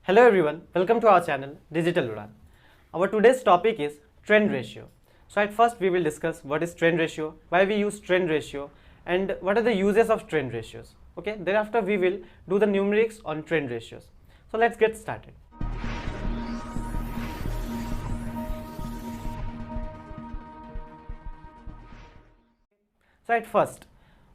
Hello everyone, welcome to our channel Digital Udan. Our today's topic is trend ratio. So at first we will discuss what is trend ratio, why we use trend ratio and what are the uses of trend ratios. Okay, thereafter we will do the numerics on trend ratios. So let's get started. So at first,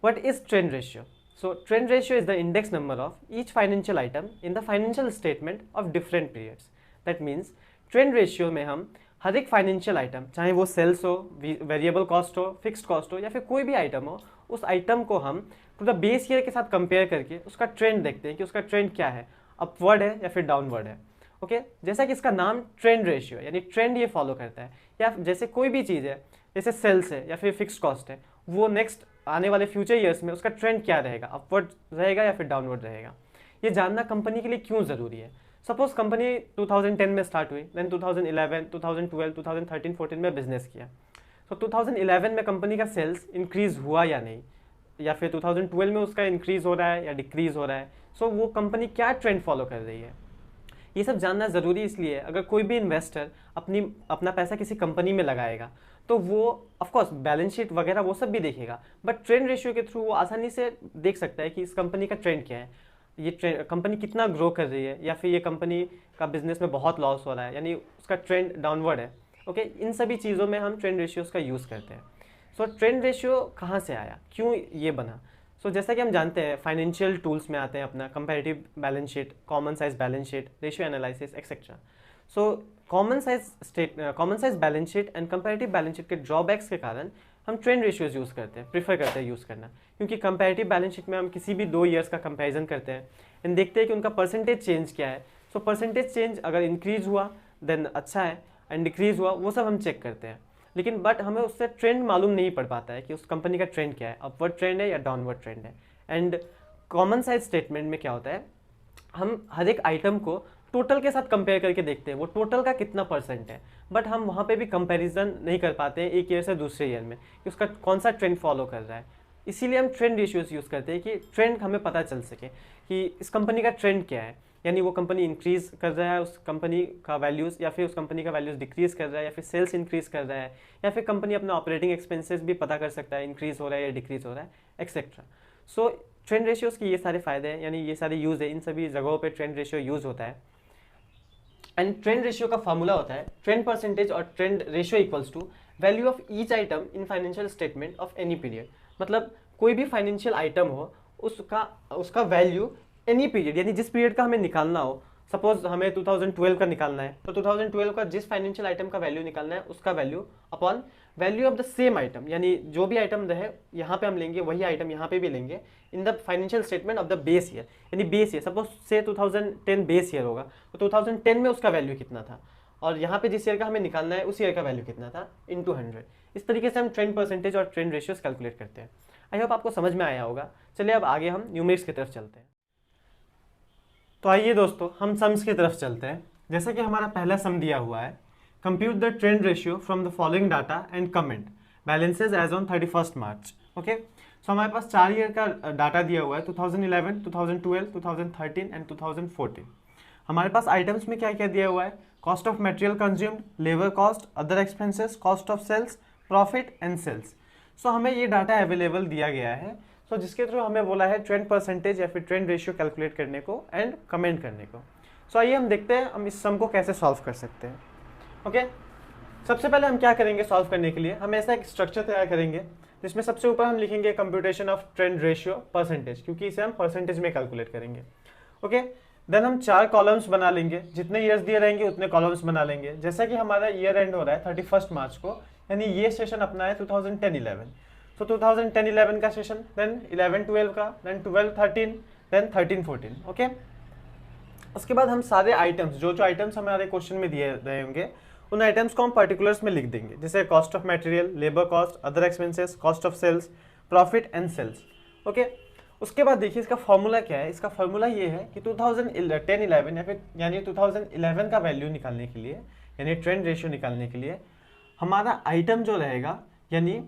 what is trend ratio? So trend ratio is the index number of each financial item in the financial statement of different periods. That means trend ratio में हम हर एक financial item, चाहे वो sales हो, variable cost हो, fixed cost हो या फिर कोई भी आइटम हो, उस आइटम को हम टू द बेस ईयर के साथ कंपेयर करके उसका ट्रेंड देखते हैं कि उसका ट्रेंड क्या है, अपवर्ड है या फिर डाउनवर्ड है. ओके जैसा कि इसका नाम ट्रेंड रेशियो यानी ट्रेंड ये फॉलो करता है. या जैसे कोई भी चीज़ है, जैसे सेल्स है या फिर फिक्स्ड कॉस्ट है, वो नेक्स्ट आने वाले फ्यूचर ईयर्स में उसका ट्रेंड क्या रहेगा, अपवर्ड रहेगा या फिर डाउनवर्ड रहेगा, ये जानना कंपनी के लिए क्यों ज़रूरी है. सपोज कंपनी 2010 में स्टार्ट हुई, देन 2011, 2012, 2013, 14 में बिजनेस किया. तो 2011 में कंपनी का सेल्स इंक्रीज हुआ या नहीं, या फिर 2012 में उसका इंक्रीज हो रहा है या डिक्रीज हो रहा है. सो वो कंपनी क्या ट्रेंड फॉलो कर रही है, ये सब जानना ज़रूरी इसलिए अगर कोई भी इन्वेस्टर अपना पैसा किसी कंपनी में लगाएगा तो वो ऑफकोर्स बैलेंस शीट वगैरह वो सब भी देखेगा, बट ट्रेंड रेशियो के थ्रू वो आसानी से देख सकता है कि इस कंपनी का ट्रेंड क्या है, ये कंपनी कितना ग्रो कर रही है या फिर ये कंपनी का बिजनेस में बहुत लॉस हो रहा है यानी उसका ट्रेंड डाउनवर्ड है. ओके इन सभी चीज़ों में हम ट्रेंड रेशियोज़ का यूज़ करते हैं. सो ट्रेंड रेशियो कहाँ से आया, क्यों ये बना. सो जैसा कि हम जानते हैं फाइनेंशियल टूल्स में आते हैं अपना comparative balance sheet, common size balance sheet, ratio analysis etcetera. So common size balance sheet and comparative balance sheet के ड्रॉबैक्स के कारण हम ट्रेंड रेशियोज यूज़ करते हैं, प्रीफर करते हैं यूज़ करना, क्योंकि कंपैरेटिव बैलेंस शीट में हम किसी भी 2 ईयर्स का कंपैरिजन करते हैं एंड देखते हैं कि उनका परसेंटेज चेंज क्या है. सो परसेंटेज चेंज अगर इंक्रीज हुआ देन अच्छा है एंड डिक्रीज हुआ वो सब हम चेक करते हैं. लेकिन बट हमें उससे ट्रेंड मालूम नहीं पड़ पाता है कि उस कंपनी का ट्रेंड क्या है, अपवर्ड ट्रेंड है या डाउनवर्ड ट्रेंड है. एंड कॉमन साइज स्टेटमेंट में क्या होता है, हम हर एक आइटम को टोटल के साथ कंपेयर करके देखते हैं वो टोटल का कितना परसेंट है, बट हम वहाँ पे भी कंपैरिजन नहीं कर पाते हैं एक ईयर से दूसरे ईयर में कि उसका कौन सा ट्रेंड फॉलो कर रहा है. इसीलिए हम ट्रेंड रेशियोज यूज़ करते हैं कि ट्रेंड हमें पता चल सके कि इस कंपनी का ट्रेंड क्या है, यानी वो कंपनी इंक्रीज कर रहा है उस कंपनी का वैल्यूज़ या फिर उस कंपनी का वैल्यूज़ डिक्रीज कर रहा है या फिर सेल्स इंक्रीज कर रहा है या फिर कंपनी अपना ऑपरेटिंग एक्सपेंसेस भी पता कर सकता है इंक्रीज हो रहा है या डिक्रीज हो रहा है एक्सेट्रा. सो ट्रेंड रेशियोज़ के ये सारे फायदे हैं, यानी ये सारे यूज़ है, इन सभी जगहों पर ट्रेंड रेशियो यूज़ होता है. एंड ट्रेंड रेशियो का फॉर्मूला होता है ट्रेंड परसेंटेज और trend ratio equals to value of each item in financial statement of any period. मतलब कोई भी फाइनेंशियल आइटम हो उसका वैल्यू एनी पीरियड यानी जिस पीरियड का हमें निकालना हो. सपोज हमें 2012 का निकालना है तो 2012 का जिस फाइनेंशियल आइटम का वैल्यू निकालना है उसका value upon value of the same item, यानी जो भी आइटम रहे यहाँ पे हम लेंगे वही आइटम यहाँ पे भी लेंगे इन the financial statement of the base year. यानी बेस ईयर सपोज से 2010 बेस ईयर होगा तो 2010 में उसका वैल्यू कितना था और यहाँ पे जिस ईयर का हमें निकालना है उस ईयर का वैल्यू कितना था इनटू 100. इस तरीके से हम ट्रेंड परसेंटेज और ट्रेंड रेशियोज कैलकुलेट करते हैं. आई होप आपको समझ में आया होगा. चलिए अब आगे हम न्यूमेरिक्स की तरफ चलते हैं. तो आइए दोस्तों हम सम्स की तरफ चलते हैं. जैसा कि हमारा पहला सम दिया हुआ है, compute the trend ratio from the following data and comment balances as on 31 March. Okay so हमारे पास 4 ईयर का डाटा दिया हुआ है, 2011, 2012, 2013 एंड 2014. हमारे पास आइटम्स में क्या क्या दिया हुआ है, cost of material consumed, labour cost, other expenses, cost of sales, profit and sales. So हमें ये डाटा अवेलेबल दिया गया है. सो जिसके थ्रू हमें बोला है ट्रेंड परसेंटेज या फिर ट्रेंड रेशियो कैलकुलेट करने को एंड कमेंट करने को. सो आइए हम देखते हैं हम इस सम को कैसे सॉल्व कर सकते हैं. ओके सबसे पहले हम क्या करेंगे सॉल्व करने के लिए, हम ऐसा एक स्ट्रक्चर तैयार करेंगे जिसमें सबसे ऊपर हम लिखेंगे computation of trend ratio percentage, क्योंकि इसे हम परसेंटेज में कैलकुलेट करेंगे. ओके देन हम 4 कॉलम्स बना लेंगे, जितने ईयर्स दिए रहेंगे उतने कॉलम्स बना लेंगे. जैसा कि हमारा ईयर एंड हो रहा है 31 मार्च को, यानी ये सेशन अपना है 2010-11. तो 2010-11 का सेशन, देन 11-12 का, देन 12-13, देन 13-14. ओके उसके बाद हम सारे आइटम्स जो आइटम्स हमारे क्वेश्चन में दिए रहे होंगे उन आइटम्स को हम पर्टिकुलर्स में लिख देंगे, जैसे cost of material, labour cost, other expenses, cost of sales, profit and sales. Okay उसके बाद देखिए इसका फॉर्मूला क्या है. इसका फॉर्मूला ये है कि 2010-11 या फिर यानी 2011 का वैल्यू निकालने के लिए यानी ट्रेंड रेशियो निकालने के लिए हमारा आइटम जो रहेगा यानी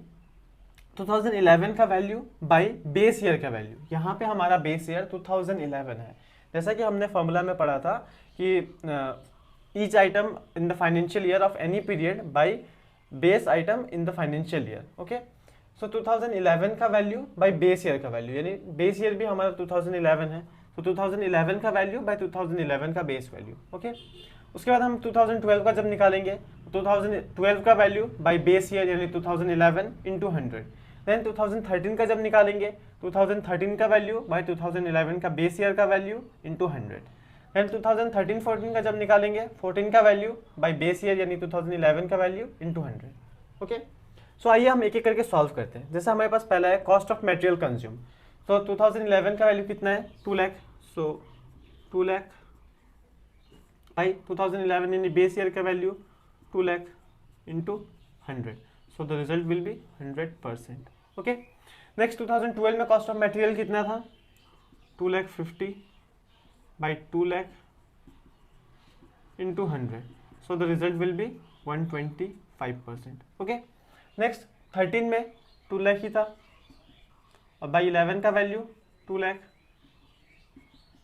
2011 का वैल्यू बाई बेस ईयर का वैल्यू. यहाँ पे हमारा बेस ईयर 2011 है, जैसा कि हमने फॉर्मूला में पढ़ा था कि each item in the financial year of any period by base item in the financial year. Okay, so 2011 का वैल्यू बाय बेस ईयर का वैल्यू, यानी बेस ईयर भी हमारा 2011 है, तो 2011 का वैल्यू बाय 2011 का बेस वैल्यू। ओके, उसके बाद हम 2012 का जब निकालेंगे 2012 का वैल्यू बाय बेस ईयर यानी 2011 इंटू 100। देन 2013 का जब निकालेंगे 2013 का वैल्यू बाय 2011 का बेस ईयर का वैल्यू इंटू 100। देन 2013-14 का जब निकालेंगे 14 का वैल्यू बाय बेस ईयर यानी 2011 का वैल्यू इंटू 100। ओके, सो आइए हम एक एक करके सॉल्व करते हैं। जैसे हमारे पास पहला है कॉस्ट ऑफ मटेरियल कंज्यूम, तो 2011 का वैल्यू कितना है 2 लाख, सो 2 लाख बाई 2011 यानी बेस ईयर का value 2 lakh into 100, so the result will be 100%। Okay, next 2012 में कॉस्ट ऑफ मटेरियल कितना था 2,50,000 by 2 lakh into 100, so the result will B 125%। Okay, next 13 में 2 लाख ही था और बाई 11 का value 2 lakh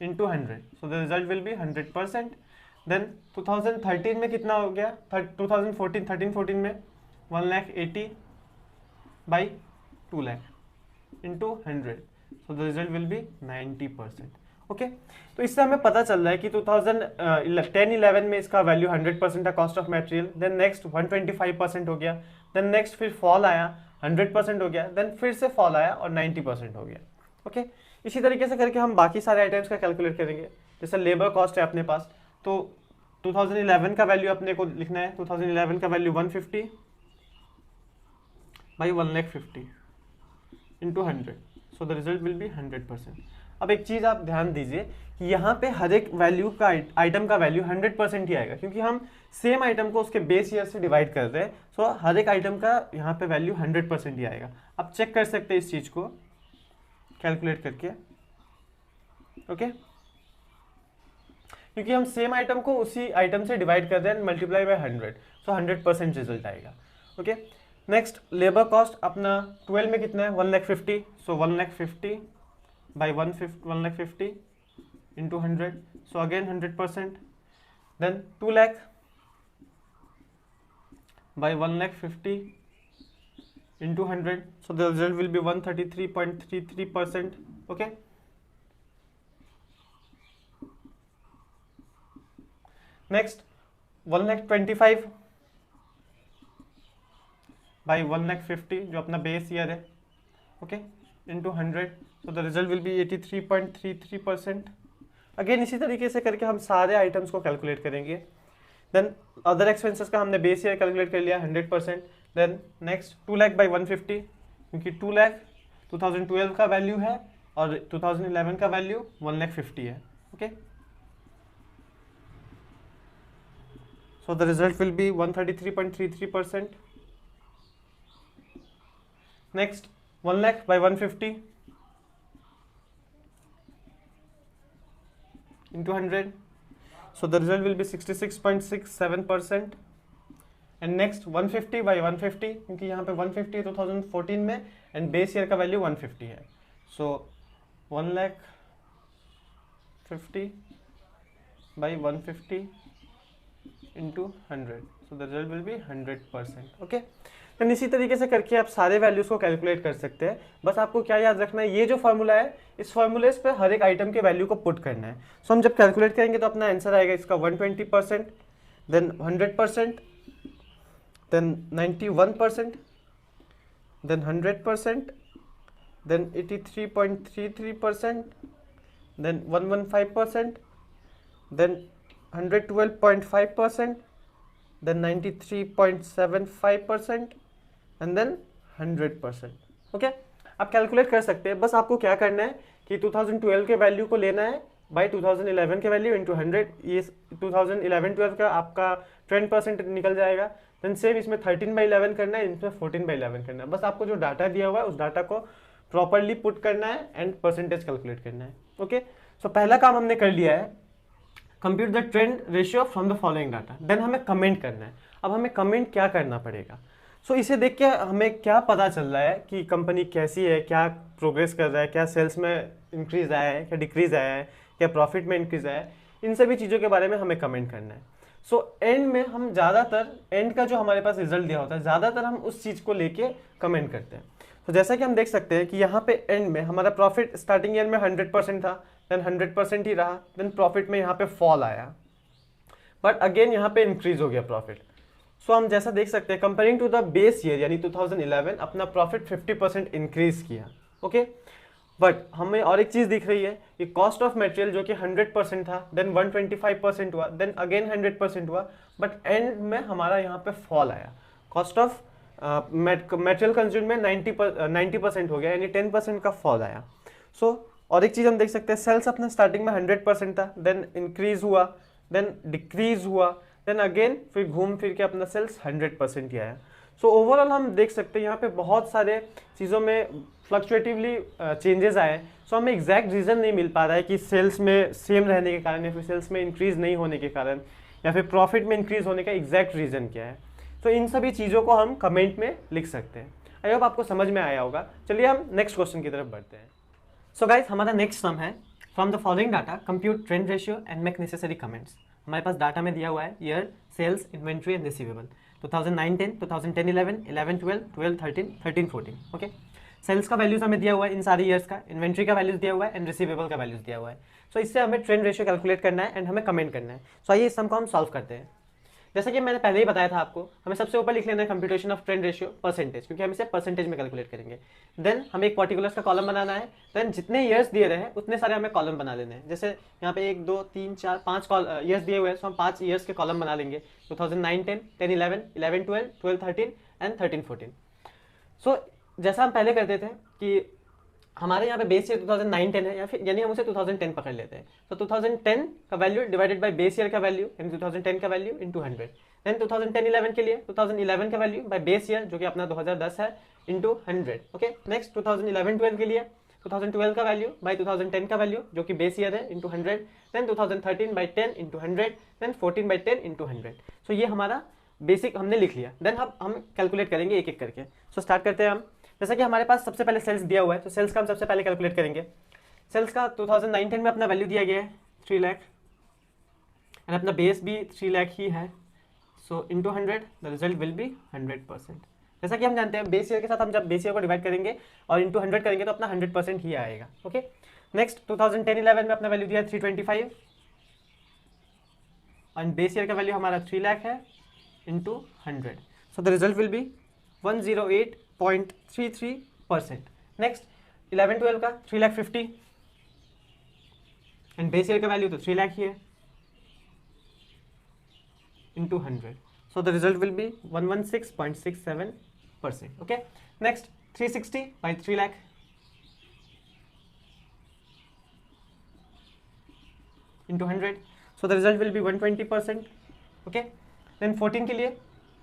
into 100, so the result will be 100%। Then 2013 में कितना हो गया 13-14 में 1,80,000 by 2 lakh into 100, so the result will be 90%। Okay, तो इससे हमें पता चल रहा है कि 2010-11 में इसका वैल्यू 100% था cost of material, then next 125% हो गया, देन नेक्स्ट फिर फॉल आया 100% हो गया, देन फिर से फॉल आया और 90% हो गया। ओके, इसी तरीके से करके हम बाकी सारे आइटम्स का कैलकुलेट करेंगे। जैसे लेबर कॉस्ट है अपने पास, तो 2011 का वैल्यू अपने को लिखना है, 2011 का value 150 by 1,50,000 into 100, so the result will be 100%। अब एक चीज़ आप ध्यान दीजिए कि यहाँ पे हर एक वैल्यू का आइटम का वैल्यू 100% ही आएगा, क्योंकि हम सेम आइटम को उसके बेस ईयर से डिवाइड कर रहे हैं, सो हर एक आइटम का यहाँ पे वैल्यू 100% ही आएगा। आप चेक कर सकते हैं इस चीज़ को कैलकुलेट करके। ओके, क्योंकि हम सेम आइटम को उसी आइटम से डिवाइड कर रहे हैं, मल्टीप्लाई बाय 100, सो 100% रिजल्ट आएगा। ओके, नेक्स्ट लेबर कॉस्ट अपना 12 में कितना है 1,50,000, so 1,50,000 by 1,50,000 into 100, so again 100%। Then 2 lakh by 1,50,000 into 100, so the result will be 133.33%। Okay, next 1,25,000 by 1,50,000 जो अपना बेस ईयर है, okay, into 100, so the result will be 83.33%। Again इसी तरीके से करके हम सारे आइटम्स को कैलकुलेट करेंगे। देन अदर एक्सपेंसेस का हमने बेस ईयर कैलकुलेट कर लिया 100%। देन नेक्स्ट 2 लाख बाई 150, क्योंकि 2 लाख 2012 का वैल्यू है और 2011 का वैल्यू 1,50,000 है। Okay, so the result will be 133.33%. Next 1 lakh by 150 into 100, so the result will be 66.67%. and next 150 by 150, क्योंकि यहाँ पे 150 2014 में and base year का value 150 है, so 1,50,000 by 150 into 100, so the result will be 100%. Okay, तो इसी तरीके से करके आप सारे वैल्यूज को कैलकुलेट कर सकते हैं। बस आपको क्या याद रखना है, ये जो फार्मूला है इस फार्मूले पे हर एक आइटम के वैल्यू को पुट करना है। सो हम जब कैलकुलेट करेंगे तो अपना आंसर आएगा इसका 120%, then 100%, then 91%, then 100%, then 83.33%, then 115%, then 112.5%, then 93.75% and then 100%. Okay, आप कैलकुलेट कर सकते हैं। बस आपको क्या करना है कि 2012 के वैल्यू को लेना है बाई 2011 के वैल्यू इंटू 100, ये 2011-12 का आपका 20% निकल जाएगा। देन सेम इसमें 13/11 करना है, इसमें 14/11 करना है। बस आपको जो डाटा दिया हुआ है उस डाटा को प्रॉपरली पुट करना है एंड परसेंटेज कैलकुलेट करना है। ओके, सो पहला काम हमने कर लिया है, compute the trend ratio from the following data. Then हमें कमेंट करना है। अब हमें कमेंट क्या करना पड़ेगा, सो इसे देख के हमें क्या पता चल रहा है कि कंपनी कैसी है, क्या प्रोग्रेस कर रहा है, क्या सेल्स में इंक्रीज आया है, क्या डिक्रीज आया है, क्या प्रॉफिट में इंक्रीज आया है, इन सभी चीज़ों के बारे में हमें कमेंट करना है। सो एंड में हम ज़्यादातर एंड का जो हमारे पास रिजल्ट दिया होता है ज़्यादातर हम उस चीज़ को लेके कमेंट करते हैं। तो जैसा कि हम देख सकते हैं कि यहाँ पे एंड में हमारा प्रॉफिट स्टार्टिंग ईयर में 100% था, देन 100% ही रहा, देन प्रॉफिट में यहाँ पे फॉल आया, बट अगेन यहाँ पे इंक्रीज हो गया प्रॉफिट। सो हम जैसा देख सकते हैं comparing to the base year यानी 2011 अपना प्रॉफिट 50% इंक्रीज किया। ओके, बट हमें और एक चीज़ दिख रही है कि कॉस्ट ऑफ मटेरियल जो कि 100% था, देन 125% हुआ, देन अगेन 100% हुआ, बट एंड में हमारा यहाँ पे फॉल आया। कॉस्ट ऑफ मटेरियल कंज्यूम में 90% हो गया, यानी 10% का फॉल आया। और एक चीज़ हम देख सकते हैं, सेल्स अपना स्टार्टिंग में 100% था, देन इंक्रीज हुआ, देन डिक्रीज हुआ, देन अगेन फिर घूम फिर के अपना सेल्स 100% ही आया। सो ओवरऑल हम देख सकते हैं यहाँ पे बहुत सारे चीज़ों में फ्लक्चुएटिवली चेंजेस आए। सो हमें एग्जैक्ट रीज़न नहीं मिल पा रहा है कि सेल्स में सेम रहने के कारण या फिर सेल्स में इंक्रीज नहीं होने के कारण या फिर प्रॉफिट में इंक्रीज होने का एग्जैक्ट रीज़न क्या है। तो इन सभी चीज़ों को हम कमेंट में लिख सकते हैं। आई होप आपको समझ में आया होगा। चलिए हम नेक्स्ट क्वेश्चन की तरफ बढ़ते हैं। सो गाइस, हमारा नेक्स्ट सम है from the following data compute trend ratio and make necessary comments. हमारे पास डाटा में दिया हुआ है year, sales, inventory and receivable 2009-10, 2010-11, 11-12, 12-13, 13-14। Okay, sales का वैल्यूज हमें दिया हुआ है इन सारे ईयर्स का, इन्वेंट्री का वैल्यूज दिया हुआ है एंड रिसीवेबल का वैल्यूज दिया हुआ है। सो इससे हमें ट्रेंड रेशियो कैलकुलेट करना है एंड हमें कमेंट करना है। सो आइए इस सम को हम सॉल्व करते हैं। जैसा कि मैंने पहले ही बताया था आपको, हमें सबसे ऊपर लिख लेना है computation of trend ratio percentage, क्योंकि हम इसे परसेंटेज में कैलकुलेट करेंगे। देन हमें एक पर्टिकुलर्स का कॉलम बनाना है, देन जितने ईयर्स दिए रहे हैं उतने सारे हमें कॉलम बना लेने हैं। जैसे यहाँ पे 1 2 3 4 5 ईयर्स दिए हुए हैं, तो हम 5 ईयर्स के कॉलम बना लेंगे। 2009-10, 10-11, 11-12, 12-13 एंड 13-14। सो जैसा हम पहले करते थे कि हमारे यहाँ पे बेस ईयर 2009-10 है, या फिर यानी हम उसे 2010 पकड़ लेते हैं। तो 2010 का value divided by base year का वैल्यू यानी 2010 का वैल्यू इनटू 100। देन 2010-11 के लिए 2011 का वैल्यू बाय बेस ईयर जो कि अपना 2010 है इनटू 100। ओके, नेक्स्ट 2011-12 के लिए 2012 का वैल्यू बाय 2010 का वैल्यू जो कि बेस ईयर है into 100। Then 2013 by 10 into 100, then 14 by 10 into 100। So ये हमारा बेसिक हमने लिख लिया। देन हम कैलकुलेट करेंगे एक एक करके। सो स्टार्ट करते हैं हम। जैसा कि हमारे पास सबसे पहले सेल्स दिया हुआ है, तो सेल्स का हम सबसे पहले कैलकुलेट करेंगे। सेल्स का 2009-10 में अपना वैल्यू दिया गया है 3 लाख एंड अपना बेस भी 3 लाख ही है। सो into 100 the result will be 100%। जैसा कि हम जानते हैं बेस ईयर के साथ हम जब बेस ईयर को डिवाइड करेंगे और इनटू 100 करेंगे तो अपना 100% ही आएगा। ओके, नेक्स्ट 2010-11 में अपना वैल्यू दिया है 325 और बेस ईयर का वैल्यू हमारा 3 लाख है into 100। So the result will be 108.33%। Next 11-12 का 3,50,000 एंड बेस ईयर का वैल्यू तो 3 लाख ही है into 100। So the result will be 116.67%। Okay, next 360 by 3 lakh into 100। So the result will be 120%। Okay, then 14 के लिए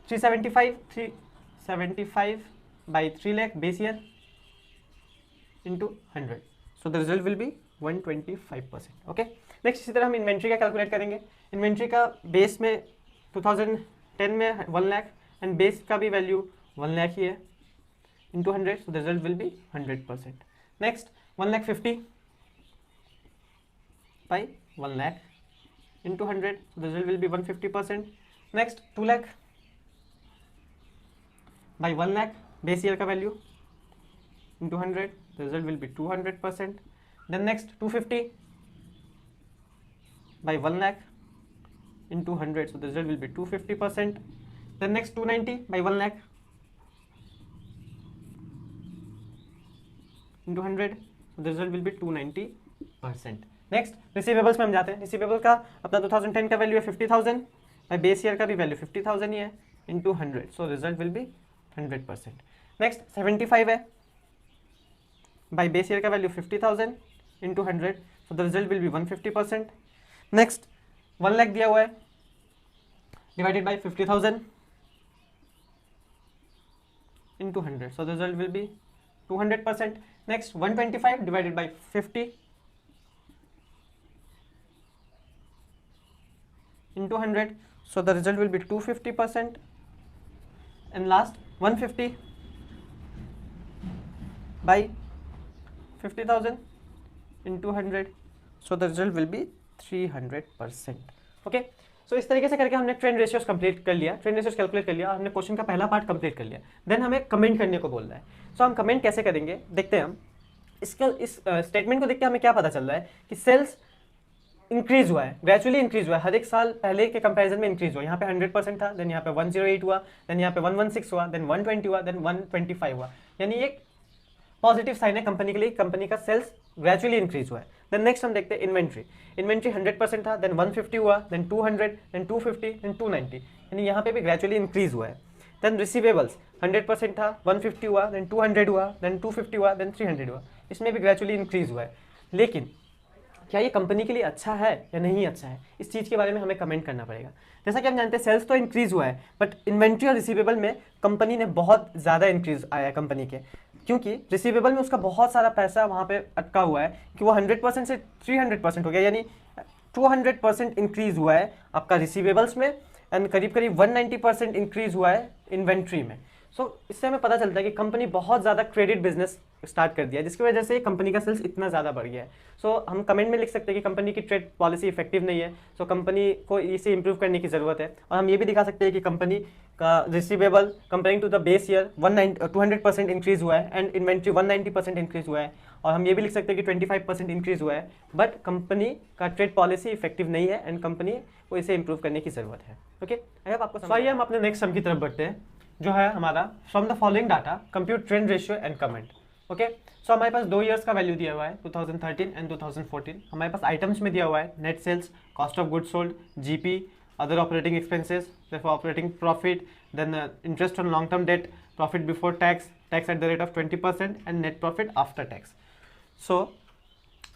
375 by 3 lakh base year into 100. So the result will be 125%. Okay, next इसी तरह हम inventory का calculate करेंगे। Inventory का base में 2010 में 1 लाख एंड बेस का भी वैल्यू 1 लाख ही है into 100। So the result will be 100%। Next 1,50,000 by 1 lakh into 100। So the result will be 150%। Next 2 lakh by 1 lakh base year का value into 100, the result will be 200%। Then next 250 by 1 lakh into 100, so the result will be 250%। Then next 290 by 1 lakh into 100, so the result will be 290%। Next receivables में हम जाते हैं। Receivable का अपना 2010 का value है 50,000 by base year का भी वैल्यू 50,000 ही है into 100। So result will be 100%। Next 75 है बाई बेस ईयर का value 50,000 into 100। So the result will be 150%। Next 1 lakh दिया हुआ है divided by 50,000 into 100। So the result will be 200%। Next 125 divided by 50 into 100, so the result will be 250%. And last 150 by 50,000 into 100, so the result will be 300%. Okay, so इस तरीके से करके हमने trend ratios complete कर लिया, trend ratios calculate कर लिया और हमने क्वेश्चन का पहला पार्ट कंप्लीट कर लिया. देन हमें कमेंट करने को बोल रहा है. सो हम कमेंट कैसे करेंगे देखते हैं हम. इसका इस स्टेटमेंट को देख के हमें क्या पता चल रहा है कि सेल्स इंक्रीज हुआ है, ग्रेजुअली इंक्रीज हुआ है, हर एक साल पहले के कंपैरिजन में इंक्रीज हुआ. यहाँ पे 100% था, देन यहाँ पे 108 हुआ, देन यहाँ पे 116 हुआ, देन 120 हुआ, देन 125 हुआ. यानी एक पॉजिटिव साइन है कंपनी के लिए, कंपनी का सेल्स ग्रेजुअली इंक्रीज हुआ है. देन नेक्स्ट हम देखते हैं इन्वेंट्री. इन्वेंट्री 100% था, देन 150 हुआ, देन 200, देन 250, देन 290. यानी यहाँ पे भी ग्रेजुअली इंक्रीज हुआ है. देन रिसीवेबल्स 100% था, 150 हुआ, देन 200 हुआ, देन 250 हुआ, देन 300 हुआ. इसमें भी ग्रेजुअली इंक्रीज हुआ है. लेकिन क्या ये कंपनी के लिए अच्छा है या नहीं अच्छा है, इस चीज़ के बारे में हमें कमेंट करना पड़ेगा. जैसा कि हम जानते हैं सेल्स तो इंक्रीज हुआ है, बट इन्वेंट्री और रिसीवेबल में कंपनी ने बहुत ज़्यादा इंक्रीज आया है कंपनी के, क्योंकि रिसीवेबल में उसका बहुत सारा पैसा वहाँ पे अटका हुआ है कि वो 100% से 300% हो गया. यानी 200% इंक्रीज हुआ है आपका रिसीवेबल्स में एंड करीब करीब 190% इंक्रीज हुआ है इन्वेंट्री में. सो इससे हमें पता चलता है कि कंपनी बहुत ज़्यादा क्रेडिट बिजनेस स्टार्ट कर दिया है, जिसकी वजह से कंपनी का सेल्स इतना ज़्यादा बढ़ गया है. सो हम कमेंट में लिख सकते हैं कि कंपनी की ट्रेड पॉलिसी इफेक्टिव नहीं है, सो कंपनी को इसे इंप्रूव करने की ज़रूरत है. और हम ये भी दिखा सकते हैं कि कंपनी का receivable comparing to the base year 200% increase हुआ है एंड इन्वेंट्री 190% इंक्रीज हुआ है. और हम ये भी लिख सकते हैं कि 25% इंक्रीज हुआ है, बट कंपनी का ट्रेड पॉलिसी इफेक्टिव नहीं है एंड कंपनी को इसे इंप्रूव करने की ज़रूरत है. ओके, आई होप आपको समझ. आइए हम अपने नेक्स्ट सम की तरफ बढ़ते हैं, जो है हमारा from the following data compute trend ratio and comment. Okay, so हमारे पास 2 ईयर्स का वैल्यू दिया हुआ है 2013 एंड 2014. हमारे पास आइटम्स में दिया हुआ है net sales, cost of goods sold, GP, other operating expenses, operating profit, then interest on long term debt, profit before tax, tax at the rate of 20% and net profit after tax. So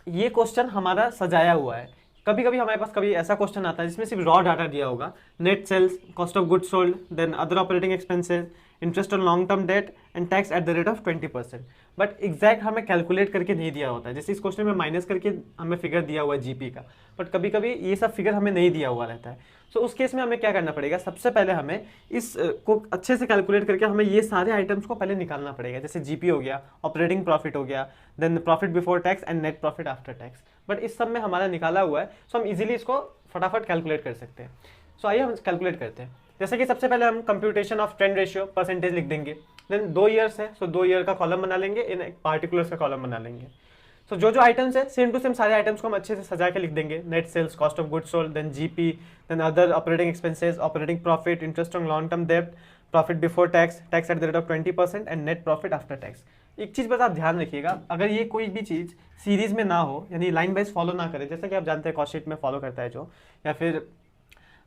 ये question हमारा सजाया हुआ है. कभी कभी हमारे पास कभी ऐसा क्वेश्चन आता है जिसमें सिर्फ रॉ डाटा दिया होगा, net sales, cost of goods sold, then other operating expenses, interest on long term debt and tax at the rate of 20%. But exact हमें कैलकुलेट करके नहीं दिया होता है. जैसे इस क्वेश्चन में माइनस करके हमें फिगर दिया हुआ है जीपी का, बट कभी कभी ये सब फिगर हमें नहीं दिया हुआ रहता है. सो उस केस में हमें क्या करना पड़ेगा, सबसे पहले हमें इस को अच्छे से कैलकुलेट करके हमें ये सारे आइटम्स को पहले निकालना पड़ेगा. जैसे जीपी हो गया, ऑपरेटिंग प्रॉफिट हो गया, then profit before tax and net profit after tax. But इस सब में हमारा निकाला हुआ है, सो हम इजीली इसको फटाफट कैलकुलेट कर सकते हैं. सो आइए हम कैलकुलेट करते हैं. जैसे कि सबसे पहले हम computation of trend ratio percentage लिख देंगे. देन 2 ईयर्स है, सो 2 ईयर का कॉलम बना लेंगे, इन पार्टिकुलर्स का कॉलम बना लेंगे. सो जो आइटम्स है सेम टू सेम सारे आइटम्स को हम अच्छे से सजा के लिख देंगे. Net sales, cost of goods sold, then GP, then other operating expenses, operating profit, interest on long term debt, profit before tax, tax at the rate of 20% and net profit after tax. एक चीज़ बस आप ध्यान रखिएगा, अगर ये कोई भी चीज़ सीरीज में ना हो, यानी लाइन वाइज फॉलो ना करे, जैसा कि आप जानते हैं कॉस्ट शीट में फॉलो करता है जो, या फिर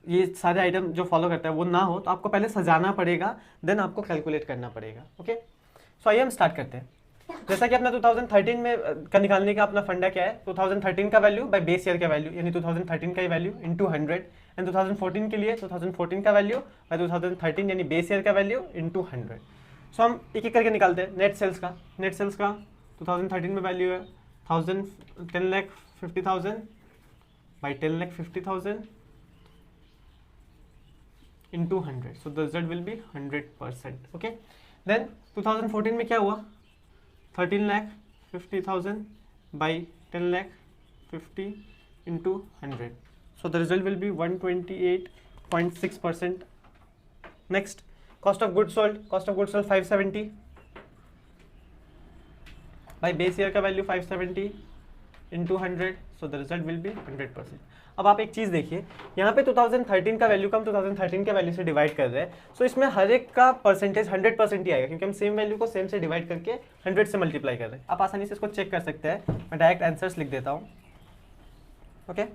ये सारे आइटम जो फॉलो करता है वो ना हो, तो आपको पहले सजाना पड़ेगा, देन आपको कैलकुलेट करना पड़ेगा. ओके, सो आइए हम स्टार्ट करते हैं. जैसा कि अपना 2013 में का निकालने का अपना फंडा क्या है, 2013 का वैल्यू बाय बेस ईयर का वैल्यू, यानी 2013 का ही वैल्यू इनटू 100, एंड 2014 के लिए 2014 का वैल्यू बाय 2013 यानी बेस ईयर का वैल्यू इनटू 100. सो हम एक एक करके निकालते हैं. नेट सेल्स का 2013 में वैल्यू है 10,50,000 by 10,50,000 into 100, so the result will be 100%. Okay, then 2014 में क्या हुआ, 13,50,000 by 10,50 into 100, so the result will be 128.6%. Next, cost of goods sold 570 by base year का value 570 into 100, so the result will be 100%. अब आप एक चीज़ देखिए, यहाँ पे 2013 का वैल्यू का हम 2013 के वैल्यू से डिवाइड कर रहे हैं, सो इसमें हर एक का परसेंटेज 100% ही आएगा, क्योंकि हम सेम वैल्यू को सेम से डिवाइड करके 100 से मल्टीप्लाई कर रहे हैं. आप आसानी से इसको चेक कर सकते हैं. मैं डायरेक्ट आंसर्स लिख देता हूँ. ओके,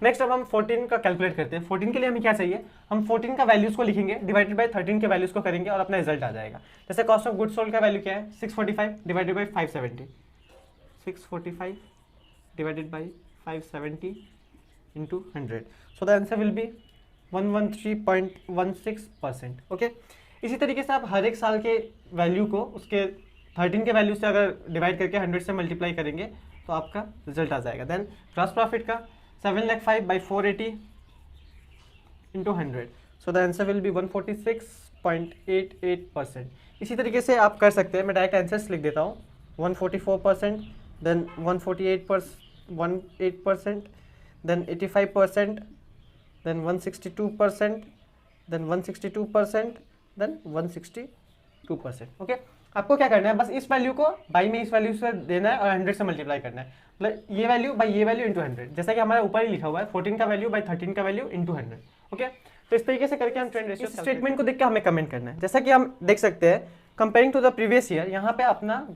नेक्स्ट अब हम 14 का कैलकुलेट करते हैं. 14 के लिए हमें क्या चाहिए, हम 14 का वैल्यूज को लिखेंगे, डिवाइडेड बाय 13 के वैल्यूज को करेंगे और अपना रिजल्ट आ जाएगा. जैसे कॉस्ट ऑफ गुड्स सोल्ड का वैल्यू क्या है, 645 divided by 570, 645 divided by 570 into 100, so the answer will be 113.16%. Okay, इसी तरीके से आप हर एक साल के वैल्यू को उसके 13 के वैल्यू से अगर डिवाइड करके 100 से मल्टीप्लाई करेंगे तो आपका रिजल्ट आ जाएगा. देन ग्रॉस प्रॉफिट का 7,05 by 480 into 100, so the answer will be 146 46.88%। इसी तरीके से आप कर सकते हैं, मैं डायरेक्ट आंसर्स लिख देता हूँ। 144%, then 148%, then 85%, then 162%, then 162%, then 162%। Okay, आपको क्या करना है, बस इस वैल्यू को बाई में इस वैल्यू से देना है और 100 से मल्टीप्लाई करना है, मतलब ये वैल्यू बाई ये वैल्यू इंटू 100, जैसा कि हमारे ऊपर ही लिखा हुआ है 14 का वैल्यू बाई 13 का वैल्यू इंटू 100। ओके, तो इस तरीके से करके हम ट्रेंड रेशियो स्टेटमेंट को देख के हमें कमेंट करना है। जैसा कि हम देख सकते हैं comparing to the previous year, यहाँ पे अपना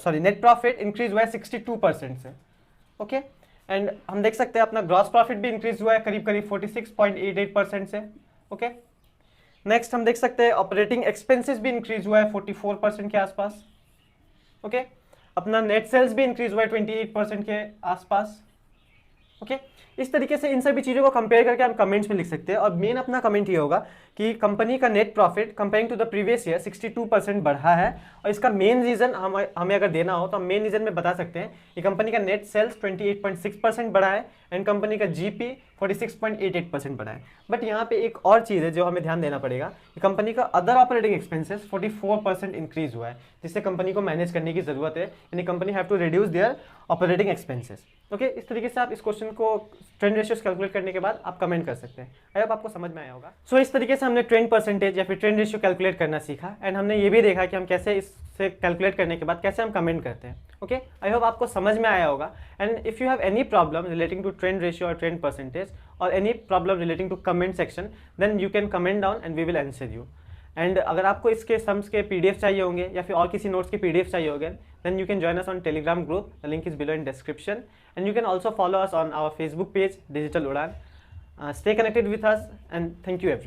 नेट प्रॉफिट इंक्रीज हुआ है 62% से। ओके, एंड हम देख सकते हैं अपना ग्रॉस प्रॉफिट भी इंक्रीज हुआ है करीब करीब 46.88% से। ओके, नेक्स्ट हम देख सकते हैं ऑपरेटिंग एक्सपेंसेस भी इंक्रीज हुआ है 44% के आसपास। ओके, अपना नेट सेल्स भी इंक्रीज हुआ है 28% के आसपास। ओके, इस तरीके से इन सभी चीज़ों को कंपेयर करके हम कमेंट्स में लिख सकते हैं। और मेन अपना कमेंट ये होगा कि कंपनी का net profit comparing to the previous year 62% बढ़ा है, और इसका मेन रीजन हमें अगर देना हो तो हम मेन रीजन में बता सकते हैं कि कंपनी का नेट सेल्स 28.6% बढ़ा है एंड कंपनी का जीपी 46.88% बढ़ा है। बट यहाँ पे एक और चीज़ है जो हमें ध्यान देना पड़ेगा कि कंपनी का अदर ऑपरेटिंग एक्सपेंसेस 44% इंक्रीज हुआ है, जिससे कंपनी को मैनेज करने की जरूरत है, यानी company have to reduce their operating expenses. Okay, इस तरीके से आप इस क्वेश्चन को ट्रेंड रेशियोस कैलकुलेट करने के बाद आप कमेंट कर सकते हैं। आई होप आपको समझ में आया होगा। सो इस तरीके से हमने ट्रेंड परसेंटेज या फिर ट्रेंड रेशियो कैलकुलेट करना सीखा, एंड हमने ये भी देखा कि हम कैसे इससे कैलकुलेट करने के बाद कैसे हम कमेंट करते हैं। ओके, आई होप आपको समझ में आया होगा। And if you have any problem relating to trend ratio और ट्रेंड परसेंटेज और any problem relating to comment section, then you can comment down and we will answer you. And अगर आपको इसके सम्स के पीडीएफ चाहिए होंगे या फिर और किसी नोट्स के पीडीएफ चाहिए होंगे, then you can join us on Telegram group, the link is below in description, and you can also follow us on our Facebook page, Digital Udan. Stay connected with us, and thank you everyone.